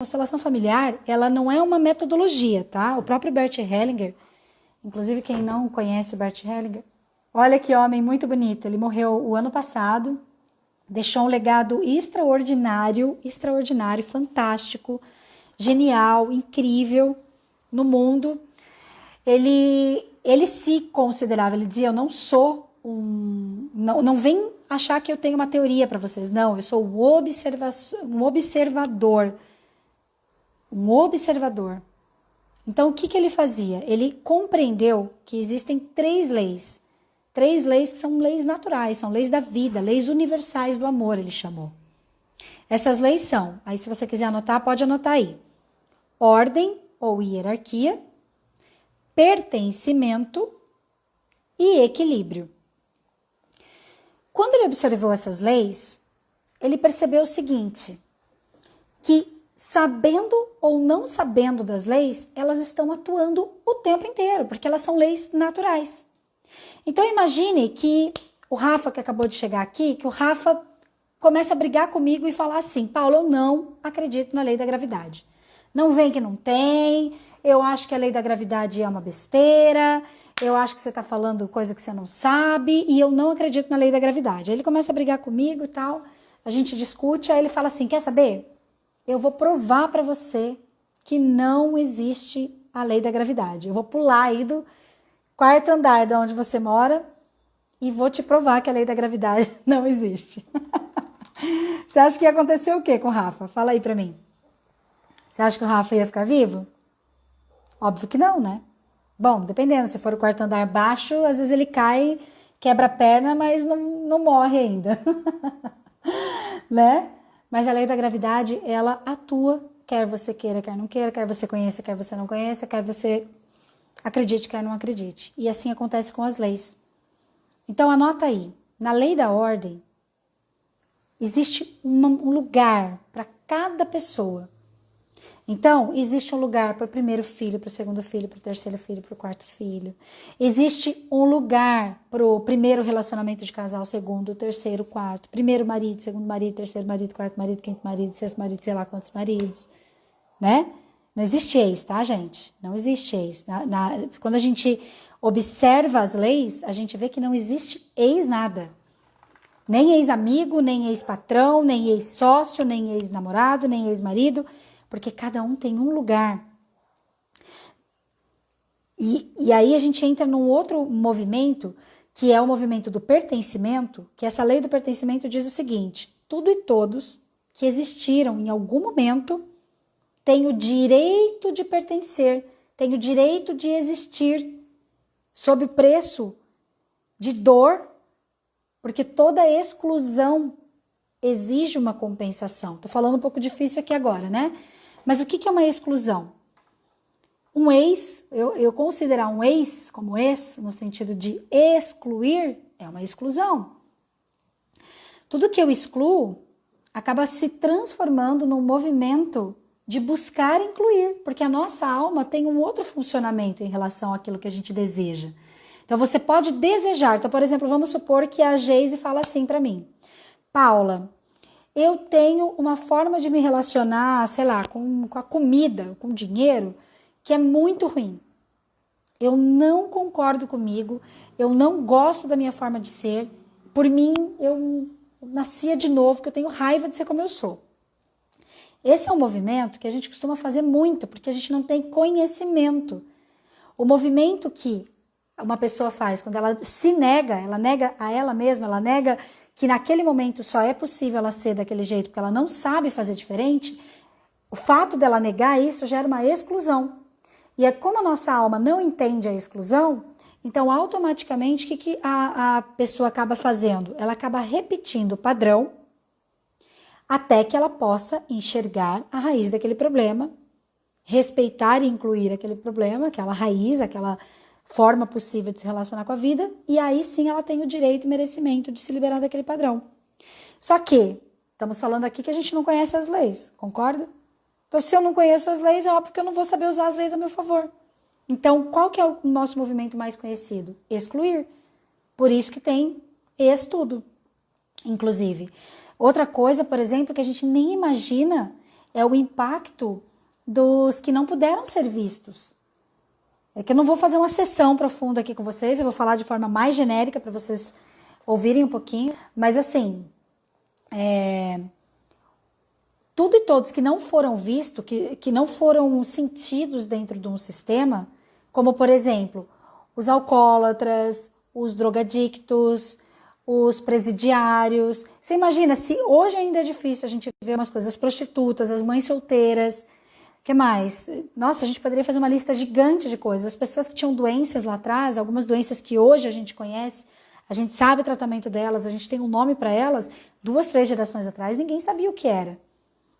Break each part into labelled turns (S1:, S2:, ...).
S1: Constelação familiar, ela não é uma metodologia, tá? O próprio Bert Hellinger, inclusive quem não conhece o Bert Hellinger, olha que homem muito bonito, ele morreu o ano passado, deixou um legado extraordinário, fantástico, genial, incrível no mundo. Ele se considerava, ele dizia, eu não sou não vem achar que eu tenho uma teoria para vocês, não, eu sou um observador. Um observador. Então, o que ele fazia? Ele compreendeu que existem três leis que são leis naturais, são leis da vida, leis universais do amor, ele chamou. Essas leis são, aí se você quiser anotar, pode anotar aí. Ordem ou hierarquia, pertencimento e equilíbrio. Quando ele observou essas leis, ele percebeu o seguinte, que sabendo ou não sabendo das leis, elas estão atuando o tempo inteiro, porque elas são leis naturais. Então imagine que o Rafa, que acabou de chegar aqui, que o Rafa começa a brigar comigo e falar assim, Paulo, eu não acredito na lei da gravidade. Não vem que não tem, eu acho que a lei da gravidade é uma besteira, eu acho que você está falando coisa que você não sabe e eu não acredito na lei da gravidade. Aí ele começa a brigar comigo e tal, a gente discute, aí ele fala assim, quer saber? Eu vou provar para você que não existe a lei da gravidade. Eu vou pular aí do quarto andar de onde você mora e vou te provar que a lei da gravidade não existe. Você acha que ia acontecer o quê com o Rafa? Fala aí para mim. Você acha que o Rafa ia ficar vivo? Óbvio que não, né? Bom, dependendo, se for o quarto andar baixo, às vezes ele cai, quebra a perna, mas não morre ainda. Né? Mas a lei da gravidade, ela atua, quer você queira, quer não queira, quer você conheça, quer você não conheça, quer você acredite, quer não acredite. E assim acontece com as leis. Então anota aí, na lei da ordem, existe um lugar para cada pessoa. Então, existe um lugar para o primeiro filho, para o segundo filho, para o terceiro filho, para o quarto filho. Existe um lugar para o primeiro relacionamento de casal, segundo, terceiro, quarto. Primeiro marido, segundo marido, terceiro marido, quarto marido, quinto marido, sexto marido, sei lá quantos maridos. Né? Não existe ex, tá, gente? Não existe ex. Quando a gente observa as leis, a gente vê que não existe ex nada. Nem ex-amigo, nem ex-patrão, nem ex-sócio, nem ex-namorado, nem ex-marido, porque cada um tem um lugar. E aí a gente entra num outro movimento, que é o movimento do pertencimento, que essa lei do pertencimento diz o seguinte, tudo e todos que existiram em algum momento têm o direito de pertencer, têm o direito de existir, sob o preço de dor, porque toda exclusão exige uma compensação. Estou falando um pouco difícil aqui agora, né? Mas o que é uma exclusão? Um ex, eu considerar um ex como ex, no sentido de excluir, é uma exclusão. Tudo que eu excluo acaba se transformando num movimento de buscar incluir, porque a nossa alma tem um outro funcionamento em relação àquilo que a gente deseja. Então você pode desejar, então por exemplo, vamos supor que a Geise fala assim para mim, Paula, eu tenho uma forma de me relacionar, sei lá, com a comida, com o dinheiro, que é muito ruim. Eu não concordo comigo, eu não gosto da minha forma de ser. Por mim, eu nascia de novo, porque eu tenho raiva de ser como eu sou. Esse é um movimento que a gente costuma fazer muito, porque a gente não tem conhecimento. O movimento que uma pessoa faz quando ela se nega, ela nega a ela mesma, ela nega que naquele momento só é possível ela ser daquele jeito, porque ela não sabe fazer diferente, o fato dela negar isso gera uma exclusão. E é como a nossa alma não entende a exclusão, então automaticamente o que a pessoa acaba fazendo? Ela acaba repetindo o padrão até que ela possa enxergar a raiz daquele problema, respeitar e incluir aquele problema, aquela raiz, aquela forma possível de se relacionar com a vida, e aí sim ela tem o direito e merecimento de se liberar daquele padrão. Só que, estamos falando aqui que a gente não conhece as leis, concorda? Então, se eu não conheço as leis, é óbvio que eu não vou saber usar as leis a meu favor. Então, qual que é o nosso movimento mais conhecido? Excluir. Por isso que tem estudo, inclusive. Outra coisa, por exemplo, que a gente nem imagina é o impacto dos que não puderam ser vistos. É que eu não vou fazer uma sessão profunda aqui com vocês, eu vou falar de forma mais genérica para vocês ouvirem um pouquinho, mas assim, tudo e todos que não foram vistos, que não foram sentidos dentro de um sistema, como por exemplo, os alcoólatras, os drogadictos, os presidiários. Você imagina, se hoje ainda é difícil a gente ver umas coisas, as prostitutas, as mães solteiras, o que mais? Nossa, a gente poderia fazer uma lista gigante de coisas. As pessoas que tinham doenças lá atrás, algumas doenças que hoje a gente conhece, a gente sabe o tratamento delas, a gente tem um nome para elas, 2, 3 gerações atrás, ninguém sabia o que era.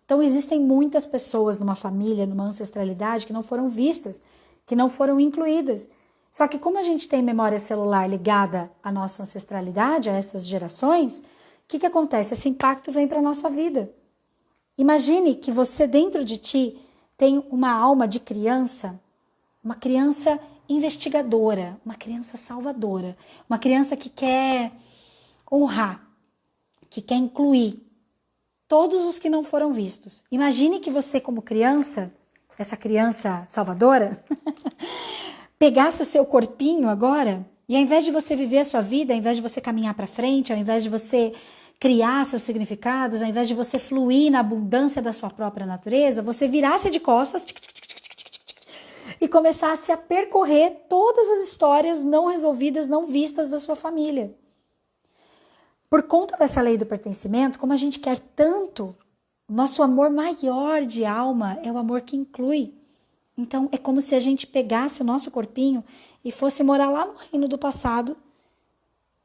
S1: Então, existem muitas pessoas numa família, numa ancestralidade, que não foram vistas, que não foram incluídas. Só que como a gente tem memória celular ligada à nossa ancestralidade, a essas gerações, o que acontece? Esse impacto vem para a nossa vida. Imagine que você, dentro de ti, tem uma alma de criança, uma criança investigadora, uma criança salvadora, uma criança que quer honrar, que quer incluir todos os que não foram vistos. Imagine que você, como criança, essa criança salvadora, pegasse o seu corpinho agora e ao invés de você viver a sua vida, ao invés de você caminhar para frente, ao invés de você criar seus significados, ao invés de você fluir na abundância da sua própria natureza, você virasse de costas e começasse a percorrer todas as histórias não resolvidas, não vistas da sua família. Por conta dessa lei do pertencimento, como a gente quer tanto, nosso amor maior de alma é o amor que inclui. Então, é como se a gente pegasse o nosso corpinho e fosse morar lá no reino do passado,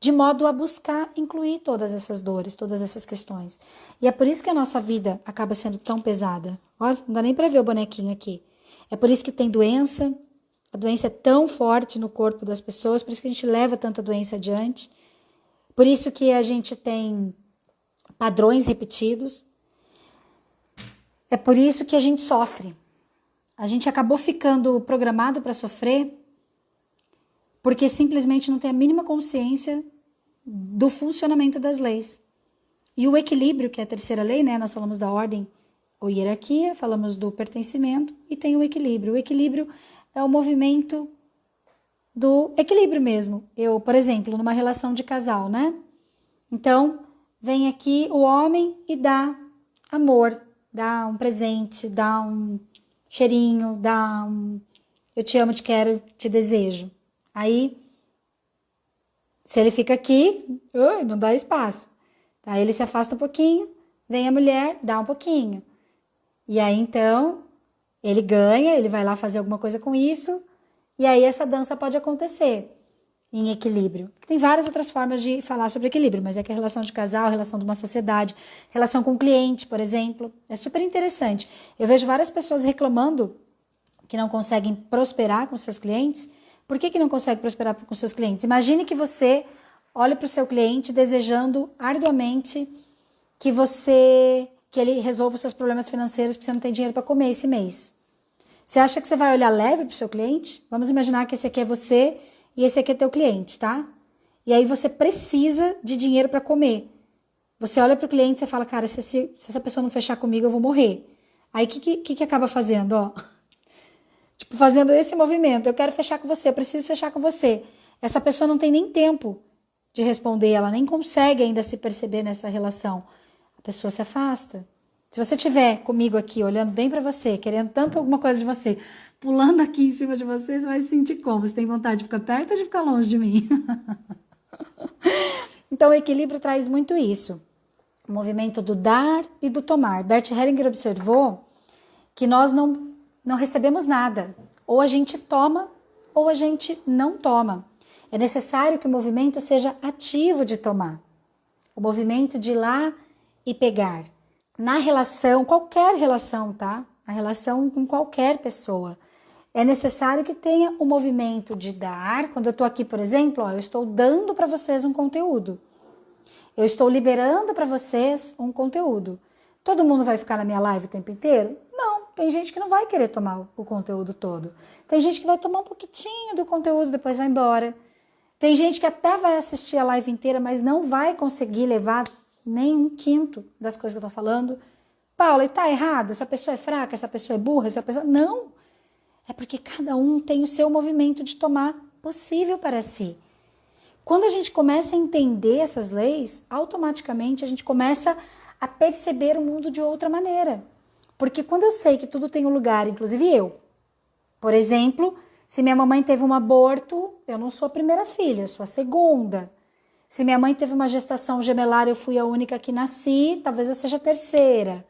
S1: de modo a buscar incluir todas essas dores, todas essas questões. E é por isso que a nossa vida acaba sendo tão pesada. Olha, não dá nem para ver o bonequinho aqui. É por isso que tem doença, a doença é tão forte no corpo das pessoas, por isso que a gente leva tanta doença adiante. Por isso que a gente tem padrões repetidos. É por isso que a gente sofre. A gente acabou ficando programado para sofrer porque simplesmente não tem a mínima consciência do funcionamento das leis. E o equilíbrio, que é a terceira lei, né? Nós falamos da ordem ou hierarquia, falamos do pertencimento e tem o equilíbrio. O equilíbrio é o movimento do equilíbrio mesmo. Eu, por exemplo, numa relação de casal, né? Então, vem aqui o homem e dá amor, dá um presente, dá um cheirinho, dá um eu te amo, te quero, te desejo. Aí, se ele fica aqui, não dá espaço. Aí ele se afasta um pouquinho, vem a mulher, dá um pouquinho. E aí, então, ele ganha, ele vai lá fazer alguma coisa com isso, e aí essa dança pode acontecer em equilíbrio. Tem várias outras formas de falar sobre equilíbrio, mas é que a relação de casal, a relação de uma sociedade, relação com o cliente, por exemplo, é super interessante. Eu vejo várias pessoas reclamando que não conseguem prosperar com seus clientes. Por que não consegue prosperar com seus clientes? Imagine que você olhe para o seu cliente desejando arduamente que ele resolva os seus problemas financeiros porque você não tem dinheiro para comer esse mês. Você acha que você vai olhar leve para o seu cliente? Vamos imaginar que esse aqui é você e esse aqui é teu cliente, tá? E aí você precisa de dinheiro para comer. Você olha para o cliente e fala, cara, se essa pessoa não fechar comigo, eu vou morrer. Aí o que acaba fazendo, ó? Tipo, fazendo esse movimento. Eu quero fechar com você, eu preciso fechar com você. Essa pessoa não tem nem tempo de responder, ela nem consegue ainda se perceber nessa relação. A pessoa se afasta. Se você estiver comigo aqui, olhando bem para você, querendo tanto alguma coisa de você, pulando aqui em cima de você, você vai se sentir como? Você tem vontade de ficar perto ou de ficar longe de mim? Então, o equilíbrio traz muito isso. O movimento do dar e do tomar. Bert Hellinger observou que nós não recebemos nada. Ou a gente toma, ou a gente não toma. É necessário que o movimento seja ativo de tomar. O movimento de ir lá e pegar. Na relação, qualquer relação, tá? A relação com qualquer pessoa. É necessário que tenha o movimento de dar. Quando eu tô aqui, por exemplo, ó, eu estou dando para vocês um conteúdo. Eu estou liberando para vocês um conteúdo. Todo mundo vai ficar na minha live o tempo inteiro? Não, tem gente que não vai querer tomar o conteúdo todo. Tem gente que vai tomar um pouquinho do conteúdo, depois vai embora. Tem gente que até vai assistir a live inteira, mas não vai conseguir levar nem um quinto das coisas que eu tô falando, Paula, e tá errado? Essa pessoa é fraca, essa pessoa é burra, essa pessoa... Não! É porque cada um tem o seu movimento de tomar possível para si. Quando a gente começa a entender essas leis, automaticamente a gente começa a perceber o mundo de outra maneira. Porque quando eu sei que tudo tem um lugar, inclusive eu, por exemplo, se minha mamãe teve um aborto, eu não sou a primeira filha, eu sou a segunda. Se minha mãe teve uma gestação gemelar, eu fui a única que nasci, talvez eu seja a terceira.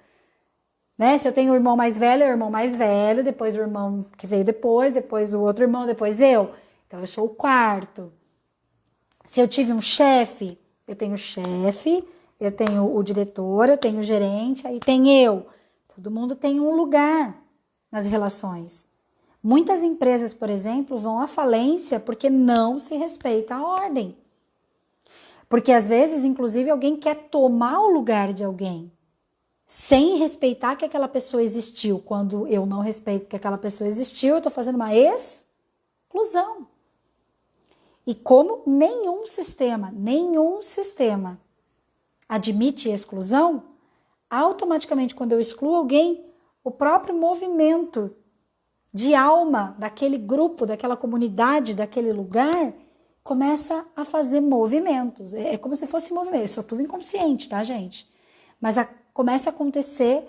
S1: Né? Se eu tenho o irmão mais velho, é o irmão mais velho, depois o irmão que veio depois o outro irmão, depois eu. Então eu sou o quarto. Se eu tive um chefe, eu tenho o chefe, eu tenho o diretor, eu tenho o gerente, aí tem eu. Todo mundo tem um lugar nas relações. Muitas empresas, por exemplo, vão à falência porque não se respeita a ordem. Porque às vezes, inclusive, alguém quer tomar o lugar de alguém, sem respeitar que aquela pessoa existiu. Quando eu não respeito que aquela pessoa existiu, eu estou fazendo uma exclusão. E como nenhum sistema admite exclusão, automaticamente quando eu excluo alguém, o próprio movimento de alma daquele grupo, daquela comunidade, daquele lugar, começa a fazer movimentos. É como se fosse movimento. Isso é tudo inconsciente, tá, gente? Mas começa a acontecer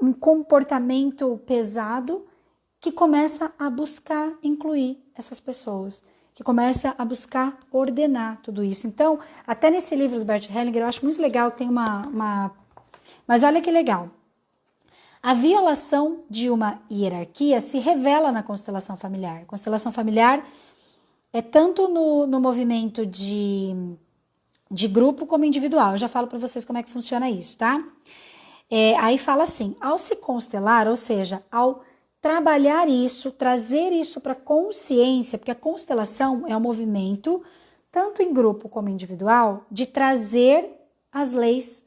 S1: um comportamento pesado que começa a buscar incluir essas pessoas, que começa a buscar ordenar tudo isso. Então, até nesse livro do Bert Hellinger, eu acho muito legal, tem Mas olha que legal. A violação de uma hierarquia se revela na constelação familiar. A constelação familiar é tanto no movimento de grupo como individual. Eu já falo para vocês como é que funciona isso, tá? Aí fala assim, ao se constelar, ou seja, ao trabalhar isso, trazer isso para consciência, porque a constelação é um movimento, tanto em grupo como individual, de trazer as leis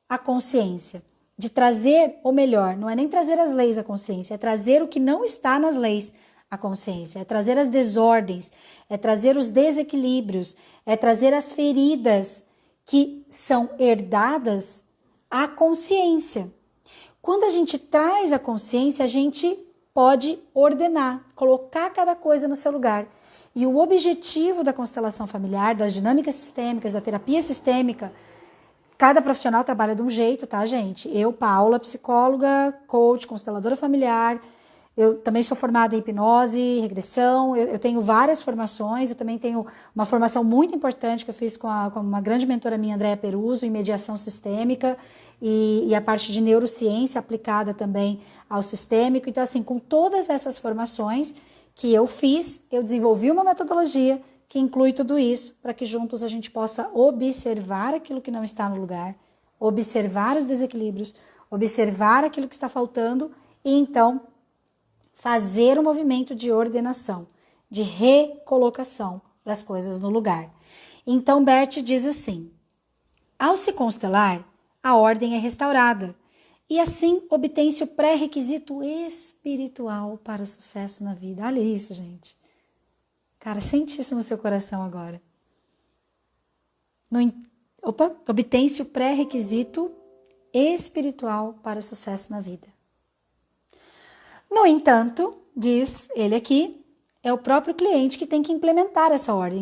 S1: à consciência. De trazer, ou melhor, não é nem trazer as leis à consciência, é trazer o que não está nas leis à consciência, é trazer as desordens, é trazer os desequilíbrios, é trazer as feridas que são herdadas à consciência. Quando a gente traz a consciência, a gente pode ordenar, colocar cada coisa no seu lugar. E o objetivo da constelação familiar, das dinâmicas sistêmicas, da terapia sistêmica, cada profissional trabalha de um jeito, tá, gente? Eu, Paula, psicóloga, coach, consteladora familiar, eu também sou formada em hipnose, regressão, eu tenho várias formações, eu também tenho uma formação muito importante que eu fiz com uma grande mentora minha, Andréa Peruso, em mediação sistêmica e a parte de neurociência aplicada também ao sistêmico. Então, assim, com todas essas formações que eu fiz, eu desenvolvi uma metodologia que inclui tudo isso para que juntos a gente possa observar aquilo que não está no lugar, observar os desequilíbrios, observar aquilo que está faltando e então fazer um movimento de ordenação, de recolocação das coisas no lugar. Então Bert diz assim, ao se constelar, a ordem é restaurada e assim obtém-se o pré-requisito espiritual para o sucesso na vida. Olha isso, gente. Cara, sente isso no seu coração agora. Obtém-se o pré-requisito espiritual para o sucesso na vida. No entanto, diz ele aqui, é o próprio cliente que tem que implementar essa ordem.